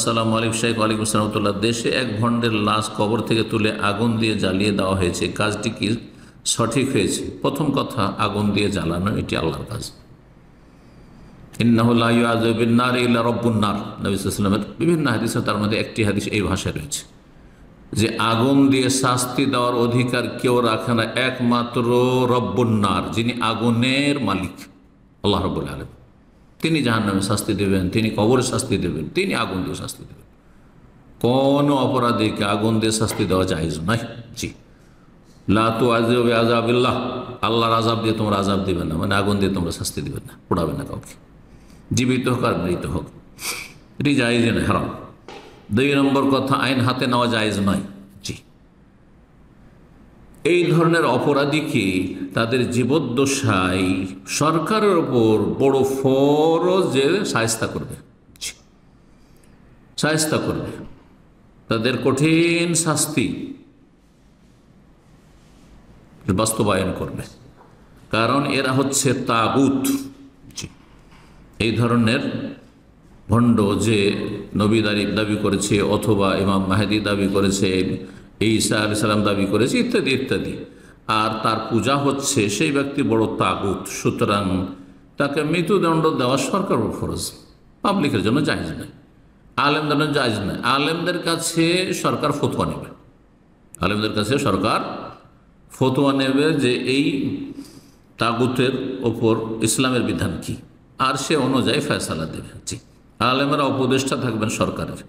আসসালামু আলাইকুম শেখ। ওয়ালাইকুম আসসালাম রহমতুল্লাহ। দেশে এক ভণ্ডের লাশ কবর থেকে তুলে আগুন দিয়ে জ্বালিয়ে দেওয়া হয়েছে, কাজটি কি সঠিক হয়েছে? প্রথম কথা, আগুন দিয়ে জ্বালানো এটি আল্লাহর কাজ। ইন্নাহু লা ইউআযিবু বিন-নার ইল্লা রাব্বুন নার, নবী সাল্লাল্লাহু আলাইহি ওয়াসাল্লামের বিভিন্ন হাদিসে, তার মধ্যে একটি হাদিস এই ভাষায় রয়েছে যে আগুন দিয়ে শাস্তি দেওয়ার অধিকার কেউ রাখে না, একমাত্র রব্বুন নার, যিনি আগুনের মালিক, আল্লাহ রাব্বুল আলামিন। তিনি জাহান্নামে শাস্তি দেবেন, তিনি কবরে শাস্তি দেবেন, তিনি আগুন দিয়ে শাস্তি দেবেন। কোন অপরাধীকে আগুন দিয়ে শাস্তি দেওয়া জায়েজ নয়। জি, লা তুআযিবু বিআযাবিল্লাহ, আল্লাহর আযাব দিয়ে তোমরা আযাব দিবেন না, মানে আগুন দিয়ে তোমরা শাস্তি দিবেন না, পোড়াবেন না কাউকে, জীবিত হোক আর মৃত হোক, এটি জায়েজ নয়, হারাম। 2 নম্বর কথা, আইন হাতে নেওয়া জায়েজ নয়। জি, এই ধরনের অপরাধীকে তাদের জীবদ্দশায় সরকারের ওপর বড় ফরজে শায়েস্তা করবে, শায়েস্তা করবে, তাদের কঠিন শাস্তি বাস্তবায়ন করবে, কারণ এরা হচ্ছে তাগুত। এই ধরনের ভণ্ড যে নবী দাবি করেছে, অথবা ইমাম মাহদী দাবি করেছে, ঈসা আলাইহিস সালাম দাবি করেছে, ইত্যাদি ইত্যাদি, আর তার পূজা হচ্ছে, সেই ব্যক্তি বড় তাগুত। সুতরাং তাকে মৃত্যুদণ্ড দেওয়া সরকারের ফরজ, পাবলিকের জন্য জায়েজ নয়, আলেমদের জন্য জায়েজ নয়। আলেমদের কাছে সরকার ফতোয়া নেবে, আলেমদের কাছে সরকার ফতোয়া নেবে যে এই তাগুতের ওপর ইসলামের বিধান কি, আর সে অনুযায়ী ফয়সালা দেবে। জি, আলেমরা উপদেষ্টা থাকবেন সরকারের।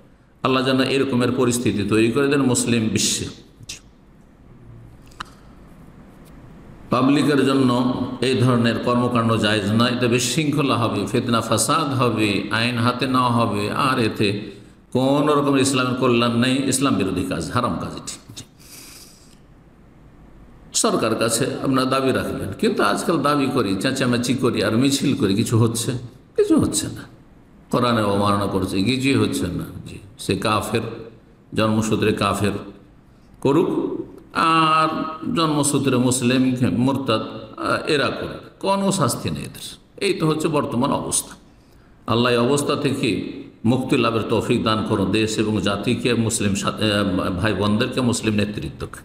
আল্লাহ যেন এরকমের পরিস্থিতি তৈরি করে দেন মুসলিম বিশ্বে। পাবলিকের জন্য এই ধরনের কর্মকাণ্ড জায়েজ নয়, এতে বিশৃঙ্খলা হবে, ফিতনা ফাসাদ হবে, আইন হাতে নেওয়া হবে, আর এতে কোন রকমের ইসলামের কল্যাণ নেই, ইসলাম বিরোধী কাজ, হারাম কাজ এটি। সরকার কাছে আপনারা দাবি রাখবেন, কিন্তু আজকাল দাবি করি, চেঁচামেচি করি আর মিছিল করি, কিছু হচ্ছে? কিছু হচ্ছে না। কোরআনে অবমাননা করছে, কিছুই হচ্ছে না। জি, সে কাফের, জন্মসূত্রে কাফের করুক, আর জন্মসূত্রে মুসলিম মুরতাদ এরা করুক, কোনো শাস্তি নেই এদের। এই তো হচ্ছে বর্তমান অবস্থা। আল্লাহ এই অবস্থা থেকে মুক্তি লাভের তৌফিক দান করুন দেশ এবং জাতিকে, মুসলিম ভাই বোনদেরকে, মুসলিম নেতৃত্বকে।